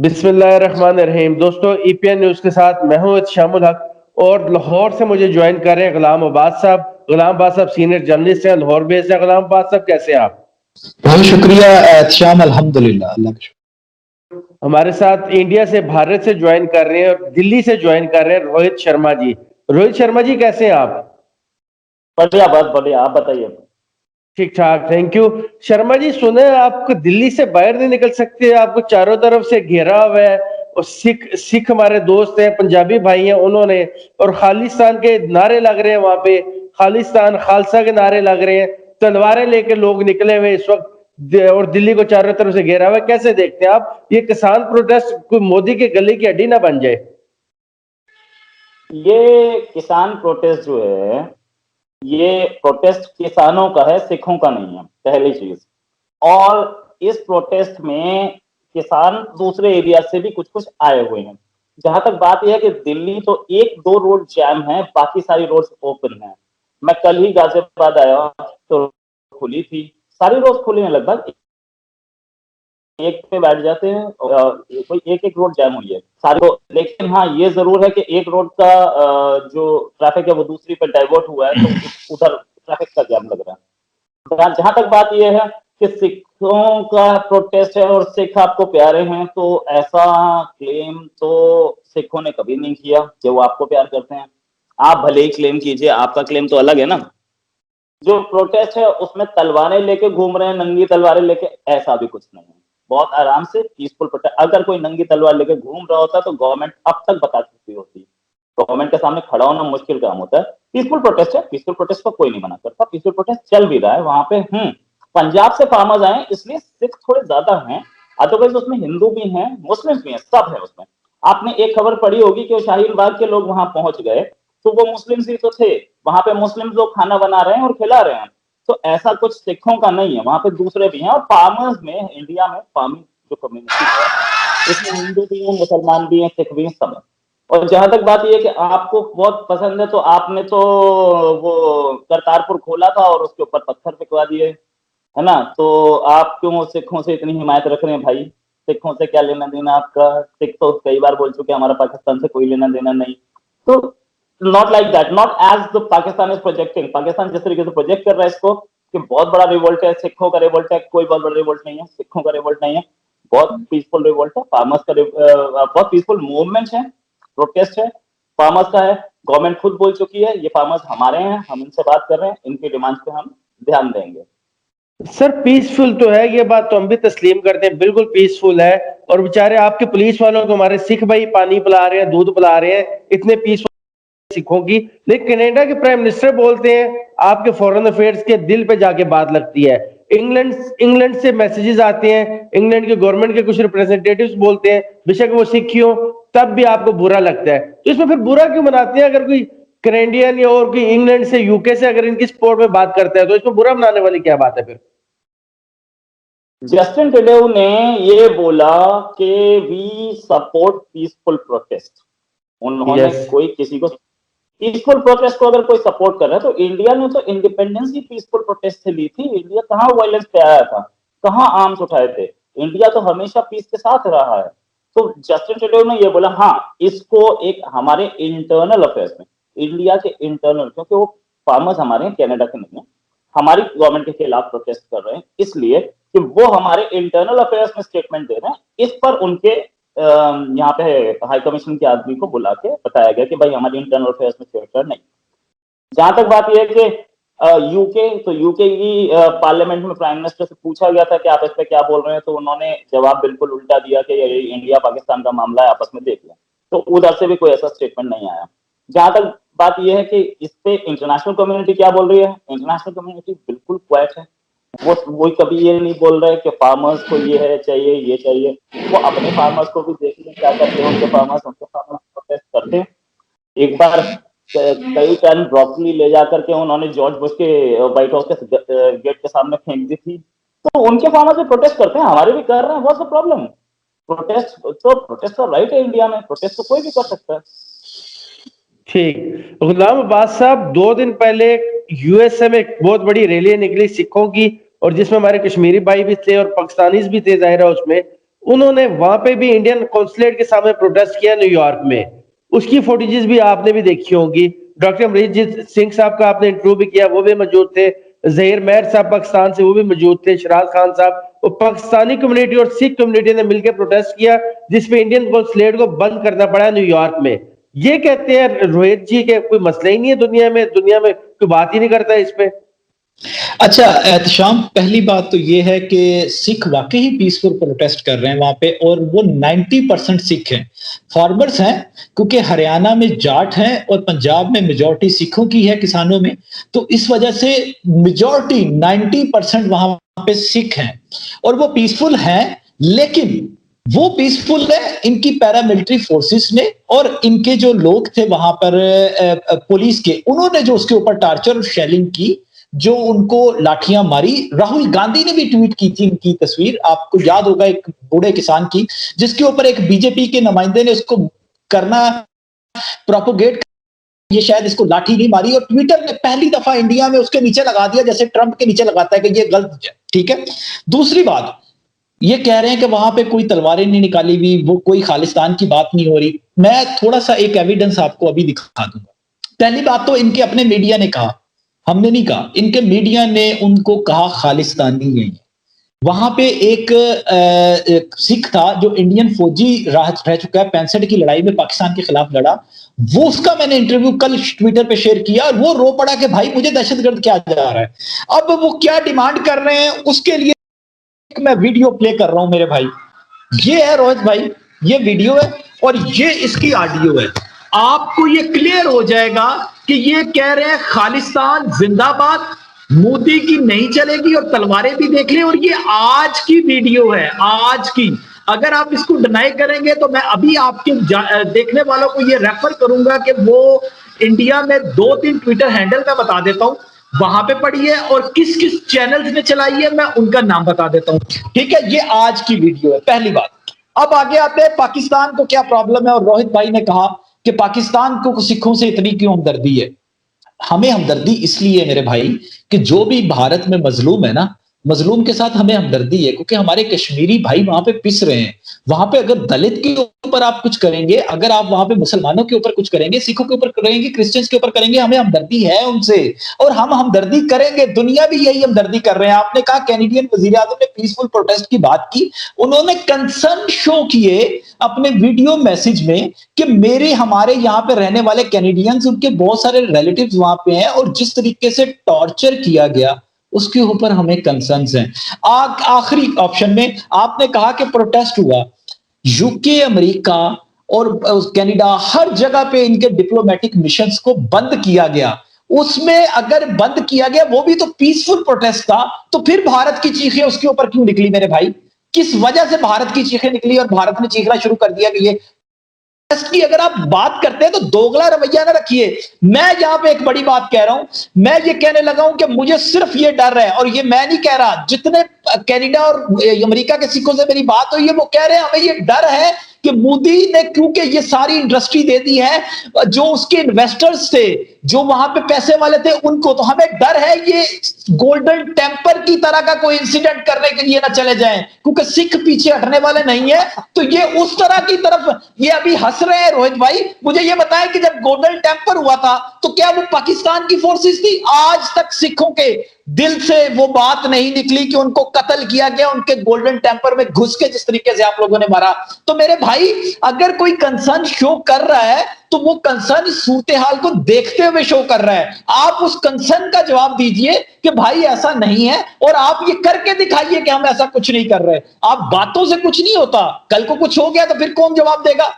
बिस्मिल्लाहिर्रहमानिर्रहीम। दोस्तों, EPN news के साथ मैं हूं शामुल हक और लाहौर से मुझे ज्वाइन कर रहे हैं गुलाम अब्बास साहब। गुलाम अब्बास साहब सीनियर जर्नलिस्ट हैं, लाहौर बेस्ड हैं। गुलाम अब्बास साहब, कैसे हैं आप? बहुत शुक्रिया एहतशाम, अल्हम्दुलिल्लाह, अल्लाह का शुक्र। हमारे साथ इंडिया से, भारत से ज्वाइन कर रहे हैं और दिल्ली से ज्वाइन कर रहे हैं रोहित शर्मा जी। रोहित शर्मा जी, कैसे हैं आप? बढ़िया, बस बढ़िया। आप बताइए। ठीक ठाक, थैंक यू। शर्मा जी, सुने आपको दिल्ली से बाहर नहीं निकल सकते, आपको चारों तरफ से घेरा हुआ है और सिख सिख हमारे दोस्त हैं, पंजाबी भाई हैं, उन्होंने और खालिस्तान के नारे लग रहे हैं वहां पे, खालिस्तान खालसा के नारे लग रहे हैं, तलवारें लेके लोग निकले हुए इस वक्त और दिल्ली को चारों तरफ से घेरा हुआ है। कैसे देखते हैं आप ये किसान प्रोटेस्ट कोई मोदी के गले की हड्डी ना बन जाए? ये किसान प्रोटेस्ट जो है, ये प्रोटेस्ट किसानों का है, सिखों का नहीं है, पहली चीज। और इस प्रोटेस्ट में किसान दूसरे एरिया से भी कुछ कुछ आए हुए हैं। जहां तक बात यह है कि दिल्ली तो एक दो रोड जैम है, बाकी सारी रोड ओपन है। मैं कल ही गाजियाबाद आया तो खुली थी, सारी रोड खुली है लगभग। एक पे बैठ जाते हैं, कोई एक एक रोड जैम हुई है सारी। तो लेकिन हाँ, ये जरूर है कि एक रोड का जो ट्रैफिक है वो दूसरी पे डाइवर्ट हुआ है, तो उधर ट्रैफिक का जैम लग रहा है। जहां तक बात ये है कि सिखों का प्रोटेस्ट है और सिख आपको प्यारे हैं, तो ऐसा क्लेम तो सिखों ने कभी नहीं किया कि वो आपको प्यार करते हैं। आप भले ही क्लेम कीजिए, आपका क्लेम तो अलग है ना। जो प्रोटेस्ट है उसमें तलवारें लेके घूम रहे हैं, नंगी तलवारें लेके, ऐसा भी कुछ नहीं है। बहुत आराम से पीसफुल प्रोटेस्ट। अगर कोई नंगी तलवार लेके घूम रहा होता तो गवर्नमेंट अब तक बता चुकी होती। गवर्नमेंट के सामने खड़ा होना मुश्किल काम होता है। पीसफुल प्रोटेस्ट है, पीसफुल प्रोटेस्ट को कोई नहीं मना करता, पीसफुल प्रोटेस्ट चल भी रहा है वहां पे। पंजाब से फार्मर्स आए इसलिए सिख थोड़े ज्यादा हैं, अदरवाइज उसमें हिंदू भी हैं, मुस्लिम भी हैं, सब है उसमें। आपने एक खबर पढ़ी होगी कि शाहीन बाग के लोग वहां पहुंच गए, तो वो मुस्लिम ही तो थे। वहां पे मुस्लिम लोग खाना बना रहे हैं और खिला रहे हैं। तो ऐसा कुछ सिखों का नहीं है, वहां पे दूसरे भी हैं। और फार्मर्स में, इंडिया में फार्मिंग जो कम्युनिटी है, इसमें हिंदू भी हैं, मुसलमान भी हैं, सिख भी हैं, सब है। और जहां तक बात यह है कि आपको बहुत पसंद है, तो आपने तो वो करतारपुर खोला था और उसके ऊपर पत्थर फेंकवा दिए, है ना। तो आप क्यों सिखों से इतनी हिमायत रख रहे हैं भाई? सिखों से क्या लेना देना आपका? सिख तो कई बार बोल चुके हमारा पाकिस्तान से कोई लेना देना नहीं। तो not like that, not as the Pakistan is projecting. Pakistan जिस तरीके से प्रोजेक्ट कर रहा है इसको कि बहुत बड़ा रिवोल्ट है, सिखों का रिवोल्ट है, कोई बहुत बड़ा रिवोल्ट नहीं है, सिखों का रिवोल्ट नहीं है। बहुत पीसफुल रिवोल्ट है, फार्मर्स का बहुत पीसफुल मूवमेंट है, प्रोटेस्ट है, फार्मर्स का है। गवर्नमेंट खुद बोल चुकी है ये फार्मर्स हमारे हैं, हम इनसे बात कर रहे हैं, इनकी डिमांड्स पे हम ध्यान देंगे। सर, पीसफुल तो है, ये बात तो हम भी तस्लीम करते हैं, बिल्कुल पीसफुल है। और बेचारे आपके पुलिस वालों को हमारे सिख भाई पानी पिला रहे हैं, दूध पिला रहे हैं, इतने पीसफुल सिखों की। लेकिन कनाडा के प्राइम मिनिस्टर बोलते हैं आपके फॉरेन अफेयर्स के दिल पे जाके बात लगती है। इंग्लैंड इंग्लैंड से मैसेजेस आते हैं, इंग्लैंड के गवर्नमेंट के कुछ रिप्रेजेंटेटिव्स बोलते हैं, बेशक वो सिख ही हो, तब भी आपको बुरा लगता है। तो इसमें फिर बुरा क्यों मनाते हैं? अगर कोई कैनेडियन या और कोई इंग्लैंड से, यूके से अगर इनकी सपोर्ट में बात करता है, तो इसमें बुरा मनाने वाली क्या बात है फिर? जस्टिन ट्रूडेau ने ये बोला कि वी सपोर्ट पीसफुल प्रोटेस्ट। उन्होंने कोई किसी को पीसफुल प्रोटेस्ट को अगर कोई सपोर्ट कर रहा है, तो इंडिया ने तो इंडिपेंडेंस ही पीसफुल प्रोटेस्ट से ली थी। इंडिया कहाँ वायलेंस पे आया था, कहाँ आर्म्स उठाए थे? इंडिया तो हमेशा पीस के साथ रहा है। तो जस्टिन ट्रूडेau ने ये बोला, हाँ इसको एक हमारे इंटरनल अफेयर्स में, इंडिया के इंटरनल, क्योंकि वो फार्मर्स हमारे हैं, कैनेडा के नहीं है, हमारी गवर्नमेंट के खिलाफ प्रोटेस्ट कर रहे हैं, इसलिए कि वो हमारे इंटरनल अफेयर्स में स्टेटमेंट दे रहे हैं। इस पर उनके यहाँ पे हाई कमीशन के आदमी को बुला के बताया गया कि भाई हमारी इंटरनल अफेयर्स में छेड़छाड़ नहीं। जहां तक बात यह है कि यूके, तो यूके की पार्लियामेंट में प्राइम मिनिस्टर से पूछा गया था कि आप इस पे क्या बोल रहे हैं, तो उन्होंने जवाब बिल्कुल उल्टा दिया कि ये इंडिया पाकिस्तान का मामला है, आपस में देख लें। तो उधर से भी कोई ऐसा स्टेटमेंट नहीं आया। जहां तक बात यह है कि इस पे इंटरनेशनल कम्युनिटी क्या बोल रही है, इंटरनेशनल कम्युनिटी बिल्कुल क्वाइट है। वो कभी ये नहीं बोल रहे कि फार्मर्स को ये है चाहिए, ये चाहिए। वो अपने फार्मर्स को भी देख लें क्या करते हैं, उनके फार्मर्स प्रोटेस्ट करते हैं। एक बार कई टन ब्रोकली ले जाकर के उन्होंने जॉर्ज बुश के व्हाइट हाउस के गेट के सामने फेंक दी थी। तो उनके फार्मर्स भी प्रोटेस्ट करते हैं, हमारे भी कर रहे हैं, व्हाट्स द प्रॉब्लम? प्रोटेस्ट का राइट है इंडिया में, प्रोटेस्ट तो कोई भी कर सकता है। ठीक। गुलाम अब्बास साहब, 2 दिन पहले यूएसए में एक बहुत बड़ी रैली निकली सिखों की, और जिसमें हमारे कश्मीरी भाई भी थे और पाकिस्तानीज भी थे, जाहिर है उसमें। उन्होंने वहां पे भी इंडियन कॉन्सुलेट के सामने प्रोटेस्ट किया न्यूयॉर्क में। उसकी फुटेजेस भी आपने भी देखी होंगी। डॉक्टर अमरीजीत सिंह साहब का आपने इंटरव्यू भी किया, वो भी मौजूद थे। जहीर महर साहब पाकिस्तान से, वो भी मौजूद थे। शराज खान साहब, वो पाकिस्तानी कम्युनिटी और सिख कम्युनिटी ने मिलकर प्रोटेस्ट किया, जिसपे इंडियन कॉन्सुलेट को बंद करना पड़ा न्यूयॉर्क में। ये कहते हैं रोहित जी के कोई मसला ही नहीं है दुनिया में कोई बात ही नहीं करता है इस पे। अच्छा एहतशाम, पहली बात तो ये है कि सिख वाकई ही पीसफुल प्रोटेस्ट कर रहे हैं वहां पे, और वो 90% सिख हैं, फार्मर्स हैं, क्योंकि हरियाणा में जाट हैं और पंजाब में मेजॉरिटी सिखों की है किसानों में, तो इस वजह से मेजॉरिटी 90% वहां पे सिख हैं और वो पीसफुल हैं। लेकिन वो पीसफुल है इनकी पैरामिलिट्री फोर्सेस ने, और इनके जो लोग थे वहां पर पुलिस के, उन्होंने जो उसके ऊपर टार्चर और शेलिंग की, जो उनको लाठियां मारी। राहुल गांधी ने भी ट्वीट की थी इनकी तस्वीर, आपको याद होगा, एक बूढ़े किसान की, जिसके ऊपर एक बीजेपी के नुमाइंदे ने उसको करना प्रोपोगेट, ये शायद इसको लाठी नहीं मारी, और ट्विटर ने पहली दफा इंडिया में उसके नीचे लगा दिया जैसे ट्रंप के नीचे लगाता है कि ये गलत है। ठीक है, दूसरी बात ये कह रहे हैं कि वहां पे कोई तलवारें नहीं निकाली हुई, वो कोई खालिस्तान की बात नहीं हो रही। मैं थोड़ा सा एक एविडेंस आपको अभी दिखा दूंगा। पहली बात तो इनके अपने मीडिया ने कहा, हमने नहीं कहा, इनके मीडिया ने उनको कहा खालिस्तानी है। वहां पे एक सिख था जो इंडियन फौजी रह चुका है, 65 की लड़ाई में पाकिस्तान के खिलाफ लड़ा, वो उसका मैंने इंटरव्यू कल ट्विटर पे शेयर किया, और वो रो पड़ा कि भाई मुझे दहशतगर्द क्या जा रहा है। अब वो क्या डिमांड कर रहे हैं उसके लिए मैं वीडियो प्ले कर रहा हूं मेरे भाई। ये है रोहित भाई, ये वीडियो है और ये इसकी ऑडियो है। आपको ये क्लियर हो जाएगा कि ये कह रहे हैं खालिस्तान जिंदाबाद, मोदी की नहीं चलेगी, और तलवारें भी देख लें। और ये आज की वीडियो है, आज की। अगर आप इसको डिनाई करेंगे तो मैं अभी आपके देखने वालों को ये रेफर करूंगा कि वो इंडिया में 2-3 ट्विटर हैंडल मैं बता देता हूं, वहां पे पड़ी है, और किस किस चैनल्स ने चलाई है मैं उनका नाम बता देता हूं। ठीक है, ये आज की वीडियो है, पहली बात। अब आगे आते हैं पाकिस्तान को क्या प्रॉब्लम है, और रोहित भाई ने कहा कि पाकिस्तान को सिखों से इतनी क्यों हमदर्दी है। हमें हमदर्दी इसलिए मेरे भाई कि जो भी भारत में मजलूम है ना, मजलूम के साथ हमें हमदर्दी है, क्योंकि हमारे कश्मीरी भाई वहां पे पिस रहे हैं। वहां पे अगर दलित के ऊपर आप कुछ करेंगे, अगर आप वहां पे मुसलमानों के ऊपर कुछ करेंगे, सिखों के ऊपर करेंगे, क्रिश्चियंस के ऊपर करेंगे, हमें हमदर्दी है उनसे, और हम हमदर्दी करेंगे। दुनिया भी यही हमदर्दी कर रहे हैं। आपने कहा कैनेडियन वजीर आजम ने पीसफुल प्रोटेस्ट की बात की, उन्होंने कंसर्न शो किए अपने वीडियो मैसेज में कि मेरे हमारे यहाँ पे रहने वाले कैनेडियंस, उनके बहुत सारे रिलेटिव्स वहां पे हैं, और जिस तरीके से टॉर्चर किया गया उसके ऊपर हमें कंसर्न्स हैं। आखिरी ऑप्शन में आपने कहा कि प्रोटेस्ट हुआ, यूके, अमेरिका और कनाडा, हर जगह पे इनके डिप्लोमेटिक मिशंस को बंद किया गया। उसमें अगर बंद किया गया, वो भी तो पीसफुल प्रोटेस्ट था, तो फिर भारत की चीखें उसके ऊपर क्यों निकली मेरे भाई? किस वजह से भारत की चीखें निकली और भारत ने चीखना शुरू कर दिया कि ये की अगर आप बात करते हैं तो दोगला रवैया ना रखिए। मैं यहां पे एक बड़ी बात कह रहा हूं, मैं ये कहने लगा हूं कि मुझे सिर्फ ये डर है, और ये मैं नहीं कह रहा, जितने कनाडा और अमेरिका के सिखों से मेरी बात हुई है वो कह रहे हैं हमें ये डर है कि मोदी ने, क्योंकि ये सारी इंडस्ट्री दे दी है, जो उसके इन्वेस्टर्स थे, जो वहां पे पैसे वाले थे उनको, तो हमें डर है ये गोल्डन टेम्पर की तरह का कोई इंसिडेंट करने के लिए ना चले जाएं, क्योंकि सिख पीछे हटने वाले नहीं है। तो ये उस तरह की तरफ ये अभी हंस रहे हैं। रोहित भाई मुझे ये बताएं कि जब गोल्डन टेम्पर हुआ था तो क्या वो पाकिस्तान की फोर्सेस थी? आज तक सिखों के दिल से वो बात नहीं निकली कि उनको कत्ल किया गया, उनके गोल्डन टेम्पर में घुस के जिस तरीके से आप लोगों ने मारा। तो मेरे भाई अगर कोई कंसर्न शो कर रहा है तो वो कंसर्न सूरत हाल को देखते हुए शो कर रहा है। आप उस कंसर्न का जवाब दीजिए कि भाई ऐसा नहीं है, और आप ये करके दिखाइए कि हम ऐसा कुछ नहीं कर रहे। आप बातों से कुछ नहीं होता, कल को कुछ हो गया तो फिर कौन जवाब देगा?